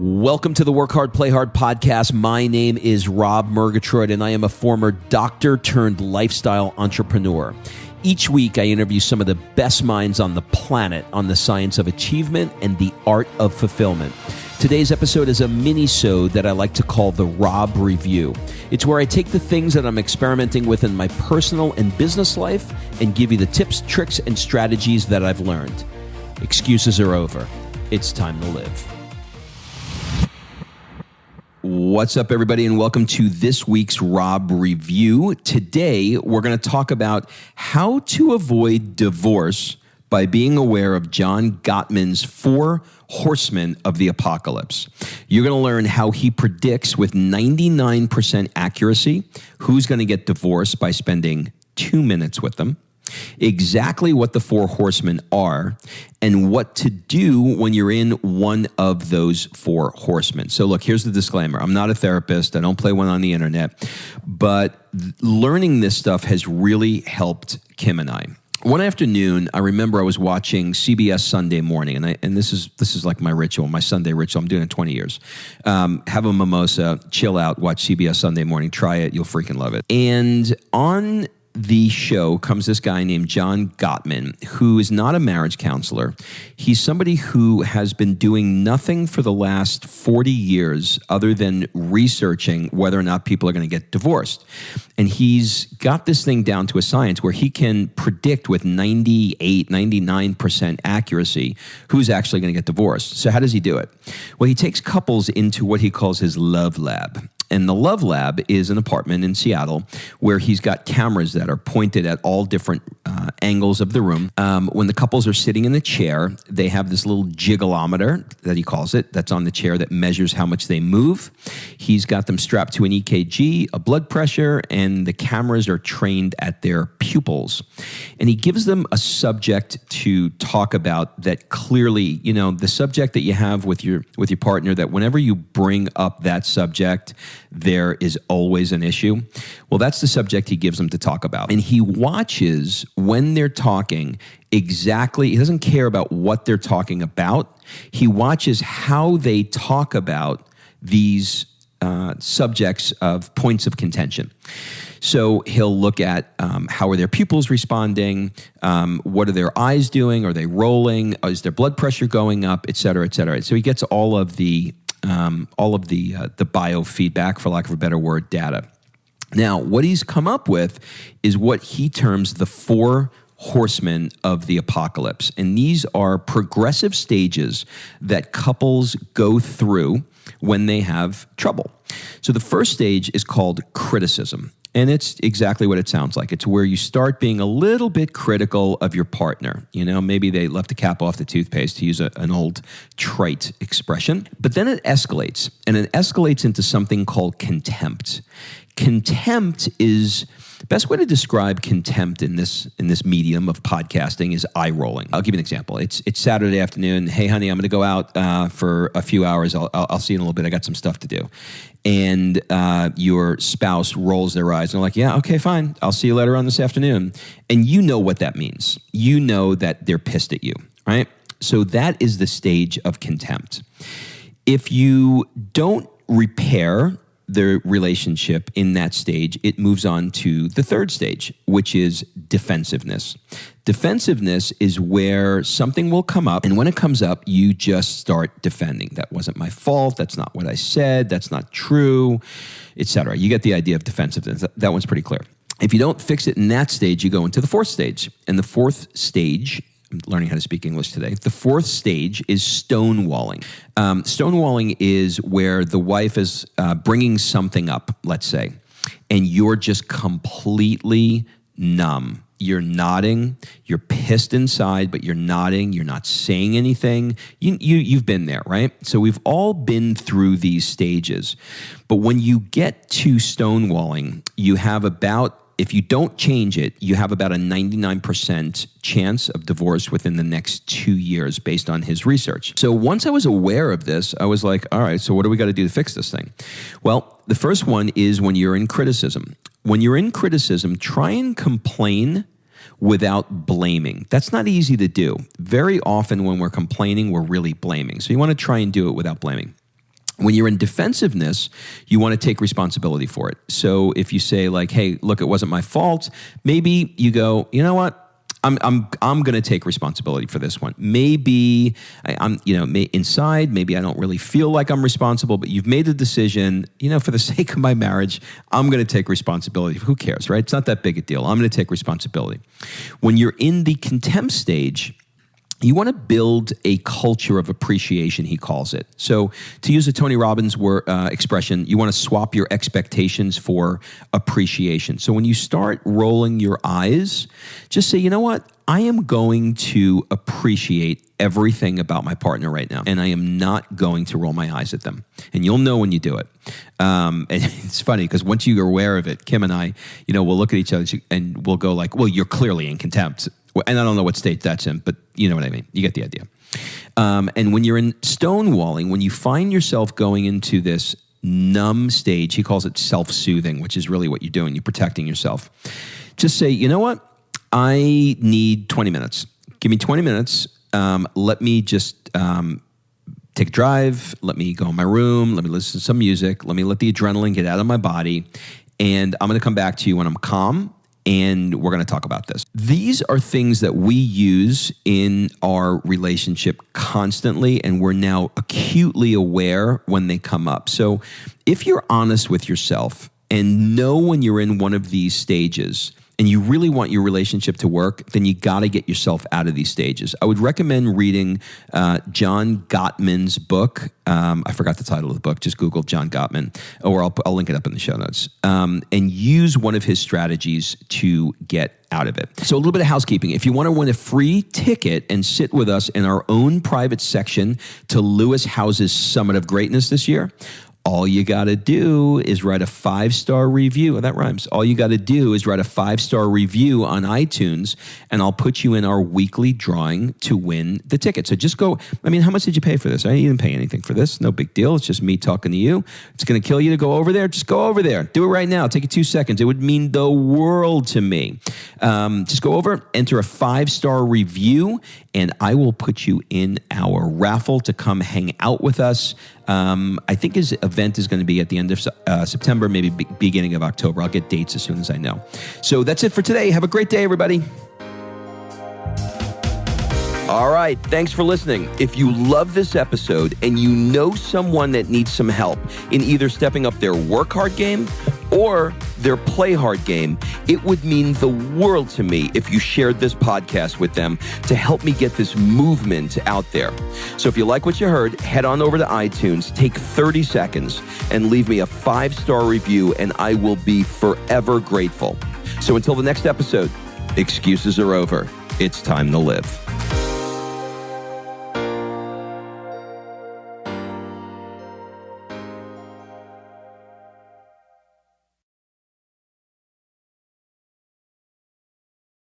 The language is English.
Welcome to the Work Hard, Play Hard podcast. My name is Robb Murgatroyd, and I am a former doctor turned lifestyle entrepreneur. Each week, I interview some of the best minds on the planet on the science of achievement and the art of fulfillment. Today's episode is a mini-sode that I like to call the Robb Review. It's where I take the things that I'm experimenting with in my personal and business life and give you the tips, tricks, and strategies that I've learned. Excuses are over. It's time to live. What's up, everybody, and welcome to this week's Robb Review. Today, we're going to talk about how to avoid divorce by being aware of John Gottman's Four Horsemen of the Apocalypse. You're going to learn how he predicts with 99% accuracy who's going to get divorced by spending 2 minutes with them, exactly what the Four Horsemen are, and what to do when you're in one of those Four Horsemen. So look, here's the disclaimer. I'm not a therapist. I don't play one on the internet. But learning this stuff has really helped Kim and I. One afternoon, I remember I was watching CBS Sunday Morning, and this is like my ritual, my Sunday ritual. I'm doing it 20 years. Have a mimosa, chill out, watch CBS Sunday Morning. Try it. You'll freaking love it. And on the show comes this guy named John Gottman, who is not a marriage counselor. He's somebody who has been doing nothing for the last 40 years other than researching whether or not people are going to get divorced. And he's got this thing down to a science where he can predict with 98, 99% accuracy who's actually going to get divorced. So how does he do it? Well, he takes couples into what he calls his love lab. And the Love Lab is an apartment in Seattle where he's got cameras that are pointed at all different angles of the room. When the couples are sitting in the chair, they have this little jiggleometer that he calls it that's on the chair that measures how much they move. He's got them strapped to an EKG, a blood pressure, and the cameras are trained at their pupils. And he gives them a subject to talk about that clearly, you know, the subject that you have with your partner, that whenever you bring up that subject, there is always an issue. Well, that's the subject he gives them to talk about. And he watches when they're talking exactly, he doesn't care about what they're talking about. He watches how they talk about these subjects of points of contention. So he'll look at how are their pupils responding, what are their eyes doing, are they rolling, is their blood pressure going up, et cetera, et cetera. So he gets all of the biofeedback, for lack of a better word, data. Now, what he's come up with is what he terms the Four Horsemen of the Apocalypse. And these are progressive stages that couples go through when they have trouble. So the first stage is called criticism. And it's exactly what it sounds like. It's where you start being a little bit critical of your partner. You know, maybe they left the cap off the toothpaste, to use an old trite expression. But then it escalates, and it escalates into something called contempt. Contempt is the best way to describe contempt in this medium of podcasting is eye rolling. I'll give you an example. It's Saturday afternoon. Hey, honey, I'm going to go out for a few hours. I'll see you in a little bit. I got some stuff to do. And your spouse rolls their eyes and they're like, yeah, okay, fine. I'll see you later on this afternoon. And you know what that means. You know that they're pissed at you, right? So that is the stage of contempt. If you don't repair the relationship in that stage, it moves on to the third stage, which is defensiveness. Defensiveness is where something will come up, and when it comes up, you just start defending. That wasn't my fault. That's not what I said. That's not true, etc. You get the idea of defensiveness. That one's pretty clear. If you don't fix it in that stage, you go into the fourth stage. And the fourth stage, I'm learning how to speak English today. The fourth stage is stonewalling. Stonewalling is where the wife is bringing something up, let's say, and you're just completely numb. You're nodding. You're pissed inside, but you're nodding. You're not saying anything. You've been there, right? So we've all been through these stages. But when you get to stonewalling, you have about, if you don't change it, you have about a 99% chance of divorce within the next 2 years based on his research. So once I was aware of this, I was like, all right, so what do we got to do to fix this thing? Well, the first one is when you're in criticism. When you're in criticism, try and complain without blaming. That's not easy to do. Very often when we're complaining, we're really blaming. So you want to try and do it without blaming. When you're in defensiveness, you want to take responsibility for it. So if you say like, hey, look, it wasn't my fault, maybe you go, you know what? I'm going to take responsibility for this one. Maybe inside, maybe I don't really feel like I'm responsible, but you've made the decision, for the sake of my marriage, I'm going to take responsibility. Who cares, right? It's not that big a deal. I'm going to take responsibility. When you're in the contempt stage, you want to build a culture of appreciation, he calls it. So to use a Tony Robbins expression, you want to swap your expectations for appreciation. So when you start rolling your eyes, just say, you know what? I am going to appreciate everything about my partner right now, and I am not going to roll my eyes at them. And you'll know when you do it. And it's funny because once you're aware of it, Kim and I, we'll look at each other and we'll go like, well, you're clearly in contempt. And I don't know what state that's in, but you know what I mean. You get the idea. And when you're in stonewalling, when you find yourself going into this numb stage, he calls it self-soothing, which is really what you're doing. You're protecting yourself. Just say, you know what? I need 20 minutes. Give me 20 minutes. Let me just take a drive. Let me go in my room. Let me listen to some music. Let me let the adrenaline get out of my body. And I'm going to come back to you when I'm calm. And we're going to talk about this. These are things that we use in our relationship constantly, and we're now acutely aware when they come up. So if you're honest with yourself and know when you're in one of these stages and you really want your relationship to work, then you got to get yourself out of these stages. I would recommend reading John Gottman's book. I forgot the title of the book. Just Google John Gottman, or I'll link it up in the show notes. And use one of his strategies to get out of it. So a little bit of housekeeping. If you want to win a free ticket and sit with us in our own private section to Lewis Howes' Summit of Greatness this year, all you got to do is write a 5-star review. Oh, that rhymes. All you got to do is write a 5-star review on iTunes, and I'll put you in our weekly drawing to win the ticket. So just go. I mean, how much did you pay for this? You didn't pay anything for this. No big deal. It's just me talking to you. It's going to kill you to go over there. Just go over there. Do it right now. Take you 2 seconds. It would mean the world to me. Just go over, enter a 5-star review, and I will put you in our raffle to come hang out with us. I think his event is going to be at the end of September, maybe beginning of October. I'll get dates as soon as I know. So that's it for today. Have a great day, everybody. All right. Thanks for listening. If you love this episode and you know someone that needs some help in either stepping up their work hard game or their play hard game, it would mean the world to me if you shared this podcast with them to help me get this movement out there. So if you like what you heard, head on over to iTunes, take 30 seconds and leave me a 5-star review, and I will be forever grateful. So until the next episode, excuses are over. It's time to live.